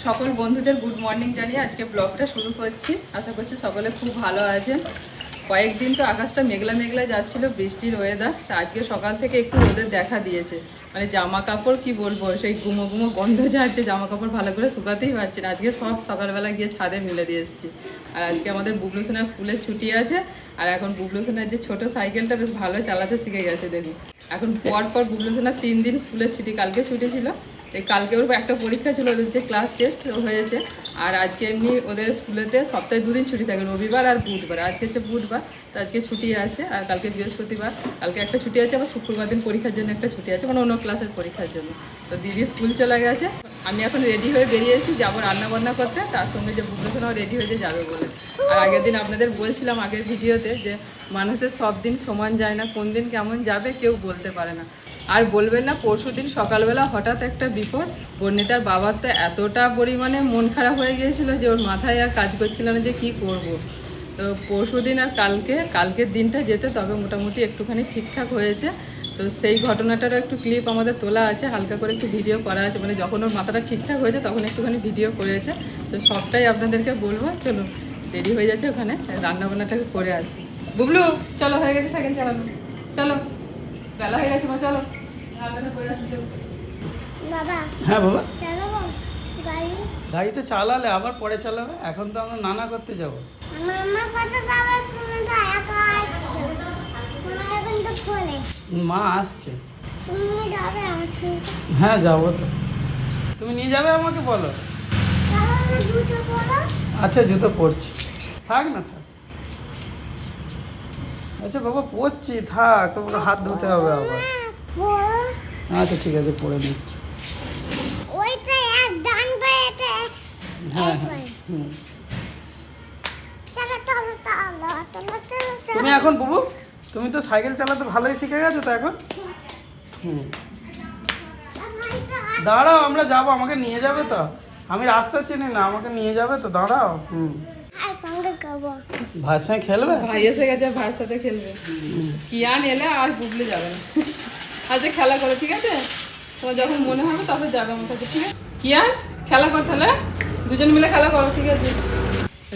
সকল বন্ধুদের good morning জানিয়ে আজকে ব্লগটা শুরু করছি। আশা করছি সকলে খুব ভালো আছেন। কয়েকদিন তো আকাশটা মেঘলা মেঘলা যাচ্ছিল, বৃষ্টির ওয়েদার। তা আজকে সকাল থেকে একটু রোদের দেখা দিয়েছে। মানে জামা কাপড় কি বলবো, সেই গুমো গুমো গন্ধ ছাড়ছে, জামা কাপড় ভালো করে শুকাতেই পারছি না। আজকে সব সকালবেলা গিয়ে ছাদে মেলে দিয়ে এসেছি। আর আজকে আমাদের বুবলু সেনার স্কুলের ছুটি আছে। আর এখন বুবলু সেনার যে ছোটো সাইকেলটা বেশ ভালো চালাতে শিখে গেছে দেখুন। এখন পর বুবলু সেনার 3 দিন স্কুলের ছুটি, কালকে ছুটি ছিল। কালকে ওর একটা পরীক্ষা ছিল, ওদের যে ক্লাস টেস্ট হয়েছে। আর আজকে এমনি ওদের স্কুলেতে সপ্তাহে 2 দিন ছুটি থাকে, রবিবার আর বুধবার। আজকে হচ্ছে বুধবার, তো আজকে ছুটি আছে। আর কালকে বৃহস্পতিবার, কালকে একটা ছুটি আছে। আবার শুক্রবার দিন পরীক্ষার জন্য একটা ছুটি আছে, মানে অন্য ক্লাসের পরীক্ষার জন্য। তো দিদি স্কুল চলে গেছে, আমি এখন রেডি হয়ে বেরিয়েছি, যাবো রান্নাবান্না করতে। তার সঙ্গে যে বুবলু সোনাও রেডি হয়ে যাবে বলে। আর আগের দিন আপনাদের বলছিলাম আগের ভিডিওতে যে মানুষের সব দিন সমান যায় না, কোন দিন কেমন যাবে কেউ বলতে পারে না। আর বলবেন না, পরশুদিন সকালবেলা হঠাৎ একটা বিপদ। বর্ণিতার বাবার তো এতটা পরিমাণে মন খারাপ হয়ে গিয়েছিল যে ওর মাথায় আর কাজ করছিল না যে কি করব। তো পরশুদিন আর কালকের দিনটা যেতে তবে মোটামুটি একটুখানি ঠিকঠাক হয়েছে। তো সেই ঘটনাটারও একটু ক্লিপ আমাদের তোলা আছে, হালকা করে একটু ভিডিও করা আছে। মানে যখন ওর মাথাটা ঠিকঠাক হয়েছে তখন একটুখানি ভিডিও করেছে। তো সবটাই আপনাদেরকে বলবো। চলো দেরি হয়ে যাচ্ছে, ওখানে রান্নাবান্নাটাকে করে আসি। বুবলু চলো, হয়ে গেছে সাইকেল চালানো, চলো বেলা হয়ে গেছে, চলো বাবা। হ্যাঁ বাবা, চালাবো গাড়ি? গাড়ি তো চালালে আবার পরে চালাবে, এখন তো আমরা নানা করতে যাব। মামা কাছে যাবে, তুমি তো একা আসছো। মা এখন তো ফোনে। মা আসছে। তুমি যাবে আমার সঙ্গে? হ্যাঁ যাবো তো। তুমি নিয়ে যাবে আমাকে, বলো। তাহলে দুটো বলো। আচ্ছা জুতো পরছি, থাক না থাক। আচ্ছা বাবা পরছি, থাক, তোমাকে হাত ধুতে হবে আবার। বলো। আচ্ছা ঠিক আছে, পরে নিচ্ছি। ওইটা এক ডান পায়েতে। হ্যাঁ হ্যাঁ হুম। চলো চলো চলো চলো চলো। তুমি এখন বুবু, তুমি তো সাইকেল চালাতে ভালোই শিখে গেছো তো এখন। হুম, দাঁড়াও, আমরা যাবো, আমাকে নিয়ে যাবে তো। আমি রাস্তা চিনি না, আমাকে নিয়ে যাবে তো, দাঁড়াও। হুম, আর সঙ্গে খাবো। ভাইয়ের সঙ্গে খেলবে? ভাই এসে গেছে, ভাইয়ের সাথে খেলবে। কিয়ান এলে আর বুবলে যাবে না। আচ্ছা খেলা করো, ঠিক আছে? তোমার যখন মনে হবে তবে যাবে আমার সাথে, ঠিক আছে? কিয়ান খেলা কর তাহলে, দুজন মিলে খেলা করো, ঠিক আছে?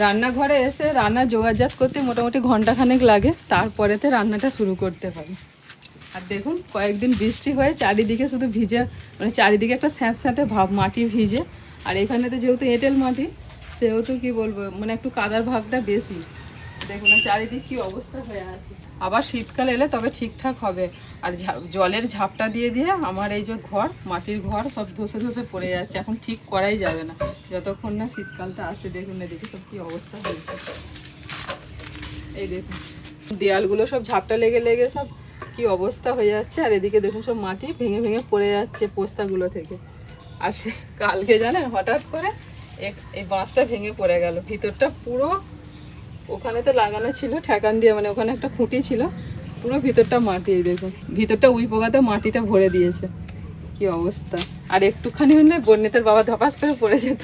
রান্নাঘরে এসে রান্না জোগাড়জাত করতে মোটামুটি ঘন্টাখানেক লাগে, তারপরেতে রান্নাটা শুরু করতে পারি। আর দেখুন কয়েকদিন বৃষ্টি হয়ে চারিদিকে শুধু ভিজে, মানে চারিদিকে একটা স্যাঁতস্যাঁতে ভাব, মাটি ভিজে। আর এখানেতে যেহেতু এঁটেল মাটি, সেহেতু কি বলবো, মানে একটু কাদার ভাগটা বেশি। দেখুন চারিদিক কি অবস্থা হয়ে আছে। আবার শীতকাল এলে তবে ঠিকঠাক হবে। আর জলের ঝাপটা দিয়ে দিয়ে আমার এই যে ঘর, মাটির ঘর, সব ধসে ধসে পড়ে যাচ্ছে। এখন ঠিক করাই যাবে না যতক্ষণ না শীতকালটা আসে। দেখুন এদিকে সব কি অবস্থা হয়েছে। এই দেখুন দেয়ালগুলো সব ঝাপটা লেগে লেগে সব কি অবস্থা হয়ে যাচ্ছে। আর এদিকে দেখুন সব মাটি ভেঙে ভেঙে পড়ে যাচ্ছে পোস্তাগুলো থেকে। আর সে কালকে জানেন হঠাৎ করে এই বাঁশটা ভেঙে পড়ে গেল। ভিতরটা পুরো, ওখানেতে লাগানো ছিল ঠেকান দিয়ে, মানে ওখানে একটা খুঁটি ছিল, পুরো ভিতরটা মাটি। এই দেখুন ভিতরটা উই পোকাতে মাটিতে ভরে দিয়েছে, কি অবস্থা। আর একটুখানি হলে বর্ণিতের বাবা ধপাস করে পড়ে যেত।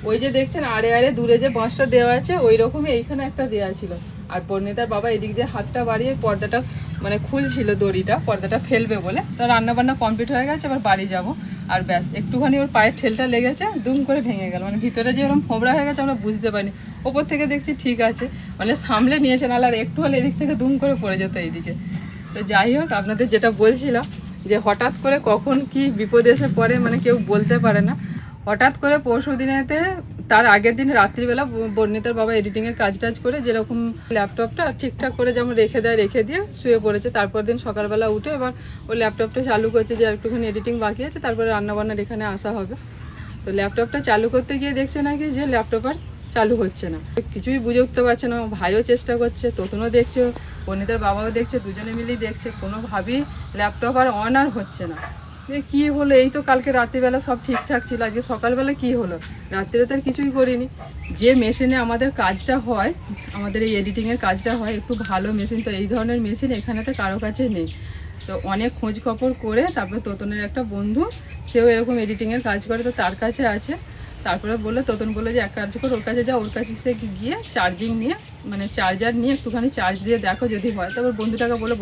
ওই যে দেখছেন আড়ে আড়ে দূরে যে বাঁশটা দেওয়া আছে, ওই রকমই এইখানে একটা দেওয়া ছিল। আর বর্ণিতার বাবা এদিক দিয়ে হাতটা বাড়িয়ে পর্দাটা মানে খুলছিল, দড়িটা, পর্দাটা ফেলবে বলে। তো রান্নাবান্না কমপ্লিট হয়ে গেছে, এবার বাড়ি যাব। আর ব্যাস একটুখানি ওর পায়ের ঠেলটা লেগেছে, দুম করে ভেঙে গেল। মানে ভিতরে যে ওরকম ফোবরা হয়ে গেছে আমরা বুঝতে পারিনি। ওপর থেকে দেখছি ঠিক আছে, মানে সামলে নিয়েছে, নাহলে আর একটু হলে এদিক থেকে দুম করে পড়ে যেত এইদিকে। তো যাই হোক, আপনাদের যেটা বলছিলাম যে হঠাৎ করে কখন কি বিপদ এসে পড়ে, মানে কেউ বলতে পারে না। হঠাৎ করে পরশু দিনেতে, তার আগের দিন রাত্রিবেলা বর্ণিতার বাবা এডিটিংয়ের কাজ টাজ করে যেরকম ল্যাপটপটা ঠিকঠাক করে যেমন রেখে দিয়ে শুয়ে পড়েছে। তারপর দিন সকালবেলা উঠে এবার ওই ল্যাপটপটা চালু করছে যে একটুখানি এডিটিং বাকি আছে, তারপরে রান্নাবান্নার এখানে আসা হবে। তো ল্যাপটপটা চালু করতে গিয়ে দেখছে নাকি যে ল্যাপটপ আর চালু হচ্ছে না, কিছুই বুঝে উঠতে পারছে না। ভাইও চেষ্টা করছে, তোতনও দেখছে, বর্ণিতার বাবাও দেখছে, দুজনে মিলেই দেখছে, কোনোভাবেই ল্যাপটপ আর অন আর হচ্ছে না। যে কী হলো, এই তো কালকে রাত্রিবেলা সব ঠিকঠাক ছিল, আজকে সকালবেলা কি হলো? রাত্রিরে তো আর কিছুই করিনি। যে মেশিনে আমাদের কাজটা হয়, আমাদের এই এডিটিংয়ের কাজটা হয়, একটু ভালো মেশিন, তো এই ধরনের মেশিন এখানে তো কারো কাছে নেই। তো অনেক খোঁজ খবর করে তারপরে তোতনের একটা বন্ধু, সেও এরকম এডিটিংয়ের কাজ করে, তো তার কাছে আছে। তারপরে বললো, তোতন বললো যে এক কাজ করে ওর কাছে যা, ওর কাছে থেকে গিয়ে চার্জিং নিয়ে, মানে চার্জার নিয়ে একটুখানি চার্জ দিয়ে দেখো যদি হয়। তারপর বন্ধুটা বললো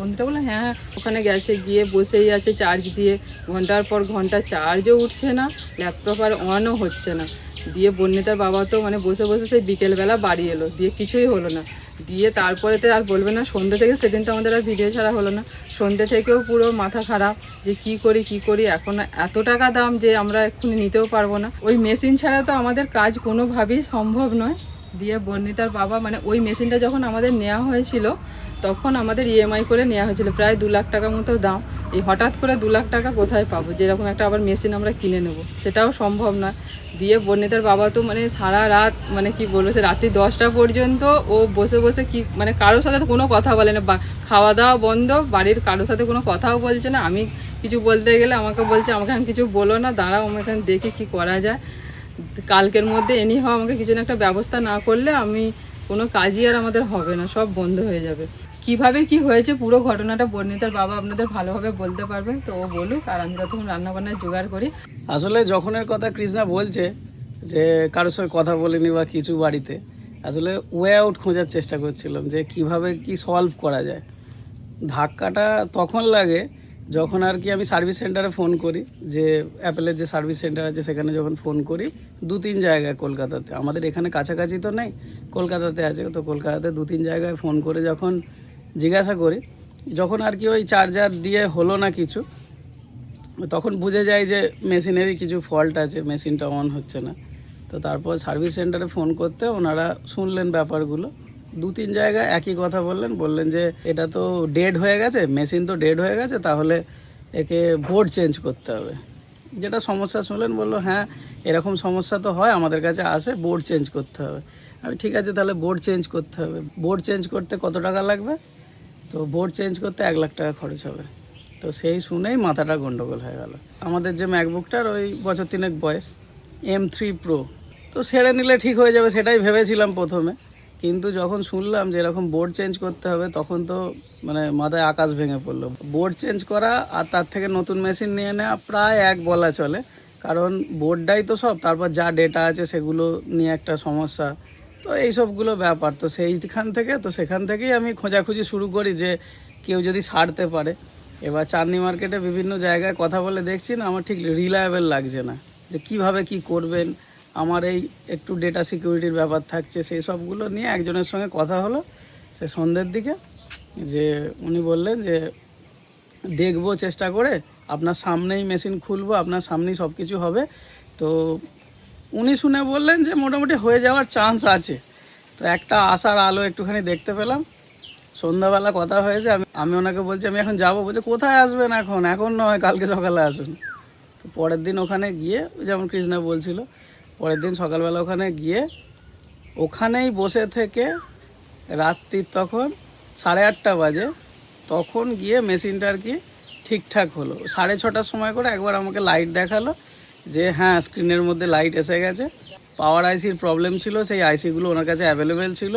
হ্যাঁ হ্যাঁ, ওখানে গেছে, গিয়ে বসেই আছে চার্জ দিয়ে, ঘন্টার পর ঘন্টা চার্জও উঠছে না, ল্যাপটপ আর অনও হচ্ছে না। দিয়ে বর্ণিতার বাবা তো মানে বসে বসে সেই বিকেলবেলা বাড়ি এলো, দিয়ে কিছুই হলো না। দিয়ে তারপরে তো আর বলবে না, সন্ধ্যে থেকে সেদিন তো আমাদের আর ভিডিও ছাড়া হলো না। সন্ধ্যে থেকেও পুরো মাথা খারাপ যে কি করি, এখন এত টাকা দাম যে আমরা এক্ষুনি নিতেও পারবো না। ওই মেশিন ছাড়া তো আমাদের কাজ কোনোভাবেই সম্ভব নয়। দিয়ে বর্ণিতার বাবা মানে ওই মেশিনটা যখন আমাদের নেওয়া হয়েছিল তখন আমাদের ইএমআই করে নেওয়া হয়েছিল, প্রায় 2 লাখ টাকা মতো দাম। এই হঠাৎ করে 2 লাখ টাকা কোথায় পাবো, যেরকম একটা আবার মেশিন আমরা কিনে নেব, সেটাও সম্ভব না। দিয়ে বর্ণিতার বাবা তো মানে সারা রাত মানে কি বলবো, সে রাত্রি 10টা পর্যন্ত ও বসে বসে কি মানে কারোর সাথে কোনো কথা বলে না, খাওয়া দাওয়া বন্ধ, বাড়ির কারোর সাথে কোনো কথাও বলছে না। আমি কিছু বলতে গেলে আমাকে বলছে আমাকে এখন কিছু বলো না, দাঁড়াও আমি এখানে দেখি কী করা যায়, কালকের মধ্যে এনিহাও আমাকে কিছু না একটা ব্যবস্থা না করলে আমি কোনো কাজই আর আমাদের হবে না, সব বন্ধ হয়ে যাবে। কিভাবে কি হয়েছে পুরো ঘটনাটা বর্ণিতার বাবা আপনাদের ভালোভাবে বলতে পারবেন, তো ও বলুক, আর আমি ততক্ষণ রান্নাবান্নার জোগাড় করি। আসলে যখনের কথা কৃষ্ণা বলছে যে কারোর সঙ্গে কথা বলিনি বা কিছু বাড়িতে, আসলে ওয়ে আউট খোঁজার চেষ্টা করছিলাম যে কিভাবে কি সলভ করা যায়। ধাক্কাটা তখন লাগে যখন আর কি আমি সার্ভিস সেন্টারে ফোন করি, যে অ্যাপেলের যে সার্ভিস সেন্টার আছে সেখানে যখন ফোন করি 2-3 জায়গায় কলকাতাতে, আমাদের এখানে কাছাকাছি তো নেই, কলকাতাতে আছে, তো কলকাতাতে 2-3 জায়গায় ফোন করে যখন জিজ্ঞাসা করি, যখন আর কি ওই চার্জার দিয়ে হলো না কিছু, তখন বুঝে যায় যে মেশিনেরই কিছু ফল্ট আছে, মেশিনটা অন হচ্ছে না। তো তারপর সার্ভিস সেন্টারে ফোন করতে ওনারা শুনলেন ব্যাপারগুলো, 2-3 জায়গায় একই কথা বললেন যে এটা তো ডেড হয়ে গেছে, মেশিন তো ডেড হয়ে গেছে, তাহলে একে বোর্ড চেঞ্জ করতে হবে। যেটা সমস্যা শুনলেন, বললো হ্যাঁ এরকম সমস্যা তো হয়, আমাদের কাছে আসে, বোর্ড চেঞ্জ করতে হবে। আমি ঠিক আছে তাহলে বোর্ড চেঞ্জ করতে হবে, বোর্ড চেঞ্জ করতে কত টাকা লাগবে? তো বোর্ড চেঞ্জ করতে 1 লাখ টাকা খরচ হবে। তো সেই শুনেই মাথাটা গন্ডগোল হয়ে গেল। আমাদের যে ম্যাকবুকটার ওই বছর 3 বয়স, M3 Pro, তো সেরে নিলে ঠিক হয়ে যাবে সেটাই ভেবেছিলাম প্রথমে, কিন্তু যখন শুনলাম যে এরকম বোর্ড চেঞ্জ করতে হবে তখন তো মানে মাথায় আকাশ ভেঙে পড়লো। বোর্ড চেঞ্জ করা আর তার থেকে নতুন মেশিন নিয়ে নেওয়া প্রায় এক বলা চলে, কারণ বোর্ডটাই তো সব, তারপর যা ডেটা আছে সেগুলো নিয়ে একটা সমস্যা, তো এই সবগুলো ব্যাপার। তো সেখান থেকেই আমি খোঁজাখুঁজি শুরু করি যে কেউ যদি সারতে পারে। এবার চাঁদনি মার্কেটে বিভিন্ন জায়গায় কথা বলে দেখছি না, আমার ঠিক রিলায়েবল লাগছে না যে কিভাবে কি করবেন। আমার এই একটু ডেটা সিকিউরিটির ব্যাপার থাকছে, সেই সবগুলো নিয়ে একজনের সঙ্গে কথা হলো সে সন্ধ্যের দিকে, যে উনি বললেন যে দেখবো চেষ্টা করে, আপনার সামনেই মেশিন খুলবো, আপনার সামনেই সব কিছু হবে। তো উনি শুনে বললেন যে মোটামুটি হয়ে যাওয়ার চান্স আছে। তো একটা আশার আলো একটুখানি দেখতে পেলাম। সন্ধ্যাবেলা কথা হয়েছে, আমি ওনাকে বলছি আমি এখন যাবো, বলছে কোথায় আসবেন, এখন নয়, কালকে সকালে আসুন। তো পরের দিন ওখানে গিয়ে, যেমন কৃষ্ণা বলছিল, পরের দিন সকালবেলা ওখানে গিয়ে ওখানেই বসে থেকে রাত্রির তখন 8:30 বাজে, তখন গিয়ে মেশিনটা আর কি ঠিকঠাক হলো। 6:30টার সময় করে একবার আমাকে লাইট দেখালো যে হ্যাঁ স্ক্রিনের মধ্যে লাইট এসে গেছে। পাওয়ার আইসির প্রবলেম ছিল, সেই আইসিগুলো ওনার কাছে অ্যাভেলেবেল ছিল,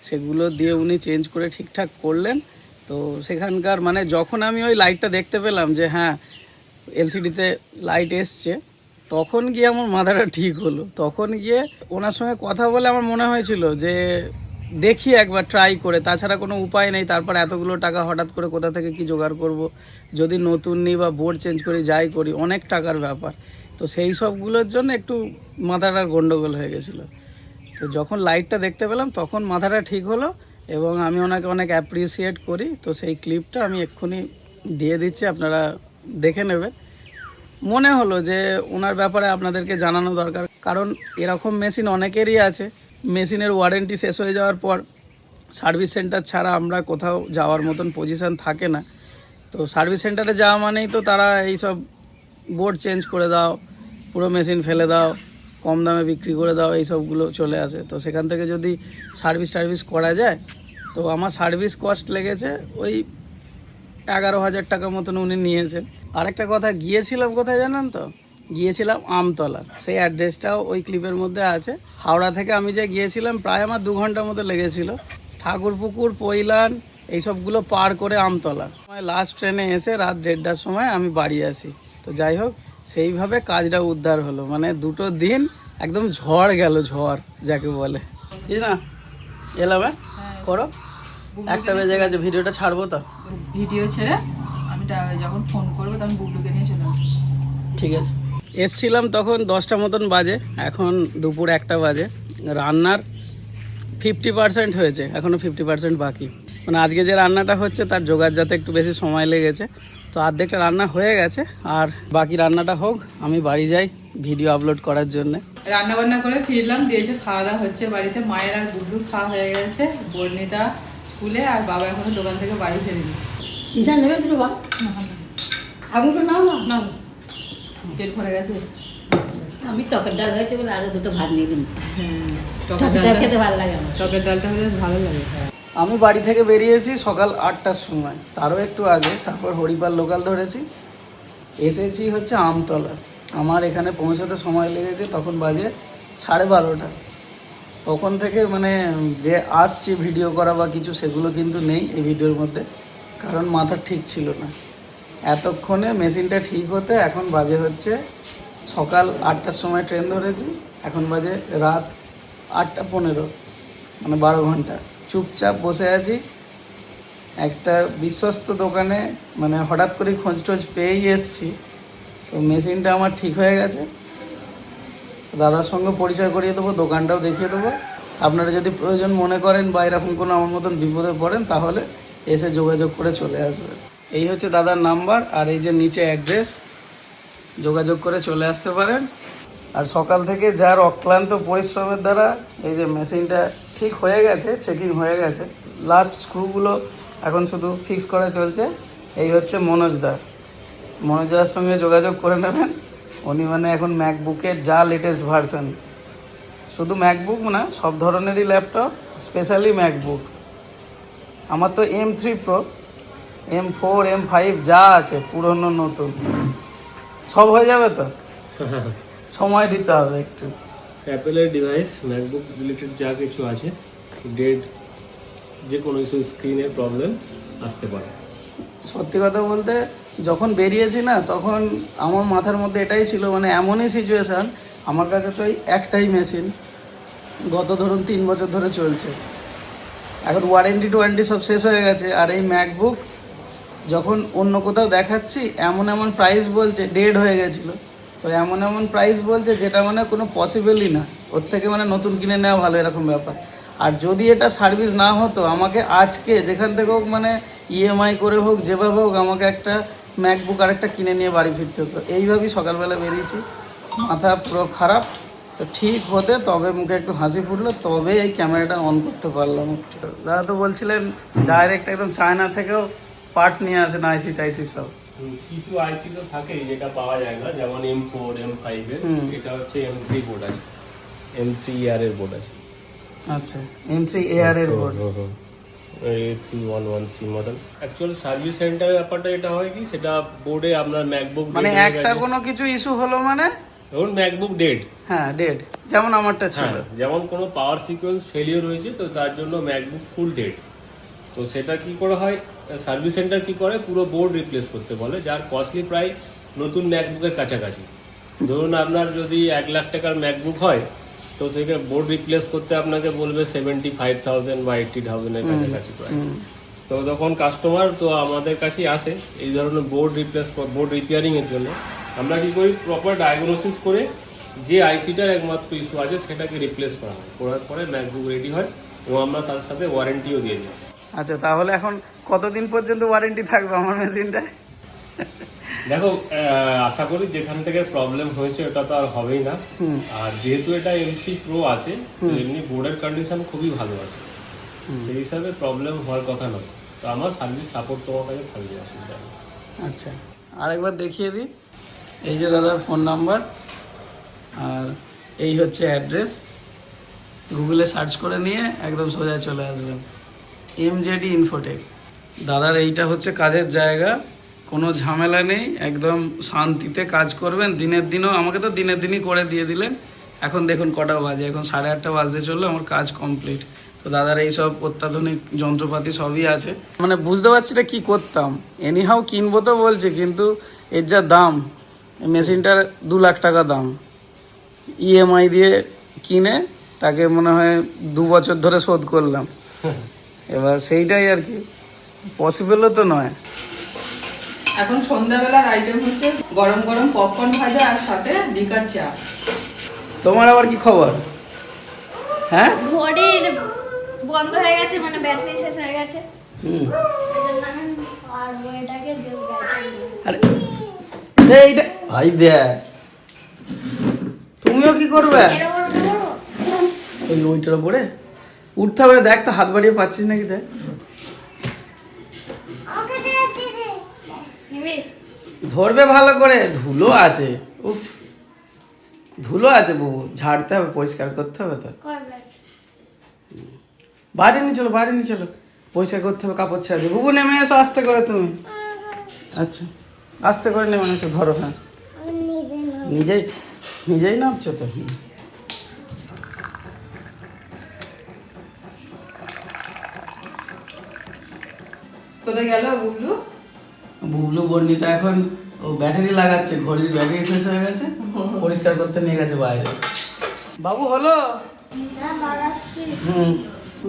সেগুলো দিয়ে উনি চেঞ্জ করে ঠিকঠাক করলেন। তো সেখানকার মানে যখন আমি ওই লাইটটা দেখতে পেলাম যে হ্যাঁ এলসিডিতে লাইট এসছে, তখন গিয়ে আমার মাথাটা ঠিক হলো। তখন গিয়ে ওনার সঙ্গে কথা বলে আমার মনে হয়েছিল যে দেখি একবার ট্রাই করে, তাছাড়া কোনো উপায় নেই। তারপর এতগুলো টাকা হঠাৎ করে কোথা থেকে কি জোগাড় করব, যদি নতুন নিই বা বোর্ড চেঞ্জ করি যাই করি, অনেক টাকার ব্যাপার। তো সেই সবগুলোর জন্য একটু মাথাটা গন্ডগোল হয়ে গেছিলো। তো যখন লাইটটা দেখতে পেলাম তখন মাথাটা ঠিক হলো, এবং আমি ওনাকে অনেক অ্যাপ্রিসিয়েট করি। তো সেই ক্লিপটা আমি এক্ষুনি দিয়ে দিচ্ছি, আপনারা দেখে নেবেন। মনে হলো যে ওনার ব্যাপারে আপনাদেরকে জানানো দরকার, কারণ এরকম মেশিন অনেকেরই আছে, মেশিনের ওয়ারেন্টি শেষ হয়ে যাওয়ার পর সার্ভিস সেন্টার ছাড়া আমরা কোথাও যাওয়ার মতন পজিশান থাকে না। তো সার্ভিস সেন্টারে যাওয়া মানেই তো তারা এইসব বোর্ড চেঞ্জ করে দাও, পুরো মেশিন ফেলে দাও, কম দামে বিক্রি করে দাও, এই সবগুলো চলে আসে। তো সেখান থেকে যদি সার্ভিস করা যায়, তো আমার সার্ভিস কস্ট লেগেছে ওই 11,000 টাকা মতন উনি নিয়েছেন। আরেকটা কথা, গিয়েছিলাম কোথায় জানেন তো, গিয়েছিলাম আমতলা, সেই অ্যাড্রেসটাও ওই ক্লিপের মধ্যে আছে। হাওড়া থেকে আমি যে গিয়েছিলাম প্রায় আমার 2 ঘন্টার মতো লেগেছিল, ঠাকুরপুকুর, পৈলান এইসবগুলো পার করে আমতলা। লাস্ট ট্রেনে এসে রাত 1:30টার সময় আমি বাড়ি আসি। তো যাই হোক, সেইভাবে কাজটা উদ্ধার হলো। মানে 2টো দিন একদম ঝড় গেল, ঝড় যাকে বলে। বুঝলি না, এলাম করো, 1টা বেজে গেছে, ভিডিওটা ছাড়বো তো। ভিডিও ছেড়ে আমি যখন ফোন করবো তখন বুবলুকে নিয়ে চলে আসবো। ঠিক আছে। এসছিলাম তখন 10টা মতন বাজে, এখন দুপুর 1টা বাজে। রান্নার 50% হয়েছে, এখনও 50% বাকি। মানে আজকে যে রান্নাটা হচ্ছে তার জোগাড় যাতে একটু বেশি সময় লেগেছে, তো অর্ধেকটা রান্না হয়ে গেছে, আর বাকি রান্নাটা হোক, আমি বাড়ি যাই ভিডিও আপলোড করার জন্যে। রান্না বান্না করে ফিরলাম, দিয়েছে খাওয়া দাওয়া হচ্ছে বাড়িতে। মায়ের আর বুবলুর খাওয়া হয়ে গেছে, বর্ণিতা স্কুলে, আর বাবা এখনো দোকান থেকে বাড়ি ফেরেনি। ইধা নেবে দুটো বা আমি তো নাও না নাও, পেট ভরে গেছে। আমি টকের ডাল হয়েছে বলে আরো দুটো ভাত নিয়ে নিন। টকের টকের ডাল ডালটা খেতে ভালো লাগে আমার। টকের ডালটা হলে ভালো লাগে। আমি বাড়ি থেকে বেরিয়েছি সকাল 8টার সময়, তারও একটু আগে। তারপর হরিপাল লোকাল ধরেছি, এসেছি হচ্ছে আমতলা। আমার এখানে পৌঁছাতে সময় লেগেছে তখন বাজে 12:30। তখন থেকে মানে যে আসছি ভিডিও করা বা কিছু, সেগুলো কিন্তু নেই এই ভিডিওর মধ্যে, কারণ মাথা ঠিক ছিল না। এতক্ষণে মেশিনটা ঠিক হতে এখন বাজে হচ্ছে সকাল 8টার সময় ট্রেন ধরেছি, এখন বাজে রাত 8টা 15, মানে 12 ঘন্টা চুপচাপ বসে আছি একটা বিশ্বস্ত দোকানে। মানে হঠাৎ করে খোঁজ টোজ পেয়েই এসছি, তো মেশিনটা আমার ঠিক হয়ে গেছে। দাদার সঙ্গে পরিচয় করিয়ে দেবো, দোকানটাও দেখিয়ে দেবো। আপনারা যদি প্রয়োজন মনে করেন বা এরকম কোনো আমার মতন বিপদে পড়েন, তাহলে এসে যোগাযোগ করে চলে আসবেন। এই হচ্ছে দাদার নাম্বার, আর এই যে নিচে অ্যাড্রেস, যোগাযোগ করে চলে আসতে পারেন। আর সকাল থেকে যার অক্লান্ত পরিশ্রমের দ্বারা এই যে মেশিনটা ঠিক হয়ে গেছে, চেকিং হয়ে গেছে, লাস্ট স্ক্রুগুলো এখন শুধু ফিক্স করা চলছে। এই হচ্ছে মনোজদার সঙ্গে যোগাযোগ করে নেবেন। উনি মানে এখন ম্যাকবুকের যা লেটেস্ট ভার্সন, শুধু ম্যাকবুক না, সব ধরনেরই ল্যাপটপ, স্পেশালি ম্যাকবুক। আমার তো M3 Pro, M4, M5 যা আছে পুরনো নতুন সব হয়ে যাবে। তো সময় দিতে হবে একটু। অ্যাপেলের ডিভাইস, ম্যাকবুক রিলেটেড যা কিছু আছে, ডেড, যে কোনো ইস্যু, স্ক্রিনের প্রবলেম আসতে পারে। সত্যি কথা বলতে যখন বেরিয়েছি না, তখন আমার মাথার মধ্যে এটাই ছিল, মানে এমনই সিচুয়েশান, আমার কাছে তো এই একটাই মেশিন, গত ধরুন 3 বছর ধরে চলছে। এখন ওয়ারেন্টি সব শেষ হয়ে গেছে। আর এই ম্যাকবুক যখন অন্য কোথাও দেখাচ্ছি, এমন প্রাইস বলছে, ডেড হয়ে গেছিলো, তো এমন প্রাইস বলছে যেটা মানে কোনো পসিবলই না। ওর থেকে মানে নতুন কিনে নেওয়া ভালো, এরকম ব্যাপার। আর যদি এটা সার্ভিস না হতো, আমাকে আজকে যেখান থেকে হোক, মানে EMI করে হোক, যেভাবে হোক, আমাকে একটা ম্যাকবুক আরেকটা কিনে নিয়ে বাড়ি ফিরতে হতো। এইভাবেই সকালবেলা বেরিয়েছি, মাথা পুরো খারাপ। তো ঠিক হতে তবে মুখে একটু হাসি ফুটলো, তবে এই ক্যামেরাটা অন করতে পারলাম একটু। দাদা তো বলছিলেন ডাইরেক্ট একদম চায়না থেকেও পার্টস নিয়ে আসেন, আইসি টাইসি সব। কিছু আইসি তো থাকেই যেটা পাওয়া যায় না, যেমন M4, M5 এর, এটা হচ্ছে M3 বোর্ড আছে, M3 AR এর বোর্ড আছে। আচ্ছা, M3 AR এর board, A3113 model. Actually service সেন্টারের ব্যাপারটা এটা হয় কি, সেটা বোর্ডে আপনার ম্যাকবুক মানে একটা কোনো কিছু ইস্যু হলো মানে, ধরুন ম্যাকবুক ডেড, হ্যাঁ ডেড, যেমন আমারটা ছিল, যেমন কোনো পাওয়ার সিকোয়েন্স ফেলিওর হয়েছে, তো তার জন্য ম্যাকবুক ফুল ডেড। তো সেটা কি করে হয়, সার্ভিস সেন্টার কি করে, পুরো বোর্ড রিপ্লেস করতে বলে, যার কস্টলি প্রায় নতুন ম্যাকবুকের কাছাকাছি। ধরুন আপনার যদি 1 লাখ টাকার ম্যাকবুক হয়, তো সেটা বোর্ড রিপ্লেস করতে আপনাকে বলবে 75,000 বা 80,000 এর কাছাকাছি প্রায়। তো তখন কাস্টমার তো আমাদের কাছেই আসে এই ধরনের বোর্ড রিপেয়ারিং এর জন্য। আমরা কি করি, প্রপার ডায়াগনোসিস করে যে আইসিটার একমাত্র ইস্যু আছে সেটাকে রিপ্লেস করা হয়, করার পরে ম্যাকবুক রেডি হয়, এবং আমরা তার সাথে ওয়ারেন্টিও দিয়ে দিই। আচ্ছা, তাহলে এখন কতদিন পর্যন্ত ওয়ারেন্টি থাকবে আমার মেশিনটায়? দেখো, আশা করি যেখান থেকে প্রবলেম হয়েছে ওটা তো আর হবেই না। আর যেহেতু এটা M3 Pro আছে, তো এমনি বোর্ডের কন্ডিশন খুবই ভালো আছে, সেই হিসাবে প্রবলেম হওয়ার কথা নয়। তো আমার সার্ভিস সাপোর্ট তোমার কাছে থাকবে, অসুবিধা নেই। আচ্ছা, আরেকবার দেখিয়ে দিই। এই যে দাদার ফোন নাম্বার, আর এই হচ্ছে অ্যাড্রেস। গুগলে সার্চ করে নিয়ে একদম সোজা চলে আসবেন, MJD ইনফোটেক। দাদার এইটা হচ্ছে কাজের জায়গা, কোনো ঝামেলা নেই, একদম শান্তিতে কাজ করবেন। দিনের দিনও আমাকে তো দিনের দিনই করে দিয়ে দিলেন। এখন দেখুন কটা বাজে, এখন 8:30 বাজতে চললো, আমার কাজ কমপ্লিট। তো দাদার এইসব অত্যাধুনিক যন্ত্রপাতি সবই আছে। মানে বুঝতে পারছি না কী করতাম, এনিহাও কিনবো তো বলছে, কিন্তু এর যা দাম, মেশিনটার 2 লাখ টাকা দাম। EMI দিয়ে কিনে তাকে মনে হয় 2 বছর ধরে শোধ করলাম। এবার সেইটাই আর কি, পসিবলও তো নয়। এখন সন্ধ্যাবেলার আইটেম হচ্ছে গরম গরম পপকর্ন ভাজা আর সাথে লিকার চা। তোমার আবার কি খবর? হ্যাঁ, ঘড়ির বন্ধ হয়ে গেছে, মানে ব্যাটারি শেষ হয়ে গেছে। হুম, আর এটাকে ব্যাটারি আরে এইটা ভাই দেখ, তুমিও কি করবে? এটা বড় বড় ওই ওইটার উপরে উঠতে হবে, দেখ তো হাত বাড়িয়ে পাচ্ছিস নাকি দেখ। ওকে দে নিবি। ধরবে ভালো করে, ধুলো আছে, উফ ধুলো আছে বাবু, ঝাড়তে হবে, পরিষ্কার করতে হবে তো। কয় ব্যাট? বাইরে নিয়ে চলো, বাইরে নিয়ে চলো, পরিষ্কার করতে হবে, কাপড় ছেড়ে দিয়ে। বুবু নেমে এসো আস্তে করে তুমি। আচ্ছা আস্তে করে নেমে এসো, ধরো। হ্যাঁ, আমি নিজে না। নিজেই নিজেই নামছো তো। কোথায় গেল বুবলু? বুবলু বর্ণিতা এখন ও ব্যাটারি লাগাচ্ছে, ঘড়ির ব্যাটারি শেষ হয়ে গেছে, পরিষ্কার করতে নিয়ে গেছে বাইরে। বাবু হলো? না বাড়াচ্ছি। হুম,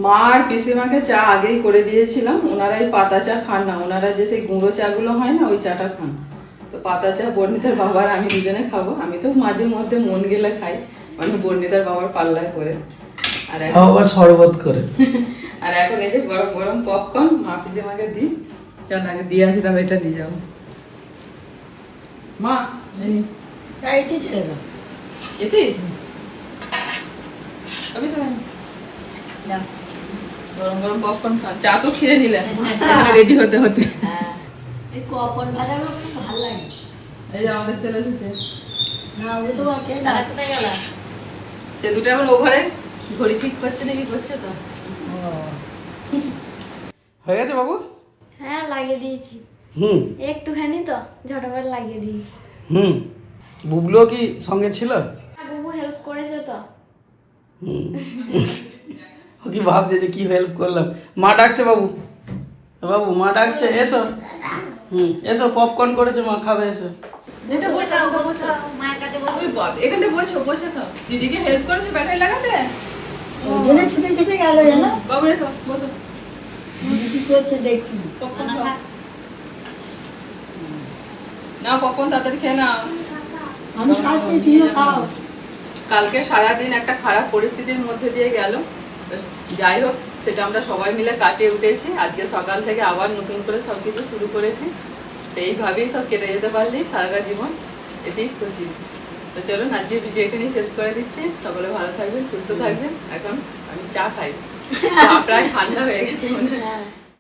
মা আর পিসিমাকে চা আগেই করে দিয়েছিলাম। ওনারা এই পাতা চা খান না, ওনারা যে সেই গুঁড়ো চাগুলো হয় না ওই চাটা খান। তো পাতা চা বর্ণিতার বাবার আমি দুজনে খাবো। আমি তো মাঝে মধ্যে মন গেলে খাই, মানে বর্ণিতার বাবার পাল্লায় করে। আর এখন আবার শরবত করে। আর এখন এই যে গরম গরম পপকর্ন মা পিসিমাকে দিই। চল আগে দিয়ে আসি, তবে এটা নিয়ে যাবো। মা জানি গাড়িতে ছেড়ে দাও। এটি আমি সবাই যাও। গরম গরম পপকর্ন খান, চা তো খেয়ে নিলেন রেডি হতে হতে। হ্যাঁ, এই কপন ভাজাগুলো খুব ভালো লাগে। এই যে আমাদের চলে এসেছে, না ওগুলো তো কে দাঁড়া কোথায় গেল? সে দুটো এখন ওভারে ঘড়ি ঠিক করছে নাকি করছে তো। হয়ে গেছে বাবু? হ্যাঁ লাগিয়ে দিয়েছি, হুম একটুখানি তো ঝটপট লাগিয়ে দিয়েছি। হুম, বুবলুও কি সঙ্গে ছিল? বুবু হেল্প করেছে তো। হুম, ও কি ভাবছে যে কি হেল্প করলাম। মা ডাকছে বাবু, বাবু মা ডাকছে, এসো। হুম, এসো, পপকর্ন করেছে মা, খাবে এসো। এটা বসে মায়ের কাছে ওই বাপ, এখানে বসো, বসে থাও। দিদিকে হেল্প করেছো ব্যাটারি লাগাতে? ওই জন্য ছুটে ছুটে গেল জানো, বাবু এসো বসো, কি করছে দেখি। পপকর্ন খাও। না পপকর্ন তাড়াতাড়ি খেয়ে নাও। আমি খাচ্ছি, তুমিও খাও। কালকে সারাদিন একটা খারাপ পরিস্থিতির মধ্যে দিয়ে গেল, তো যাই হোক সেটা আমরা সবাই মিলে কাটিয়ে উঠেছি। আজকে সকাল থেকে আবার নতুন করে সব কিছু শুরু করেছি। তো এইভাবেই সব কেটে যেতে পারলেই সারাটা জীবন, এতেই খুশি। তো চলুন আজকে ভিডিও এখানেই শেষ করে দিচ্ছি। সকলে ভালো থাকবেন, সুস্থ থাকবেন। এখন আমি চা খাই, চা প্রায় ঠান্ডা হয়ে গেছে মনে হয়।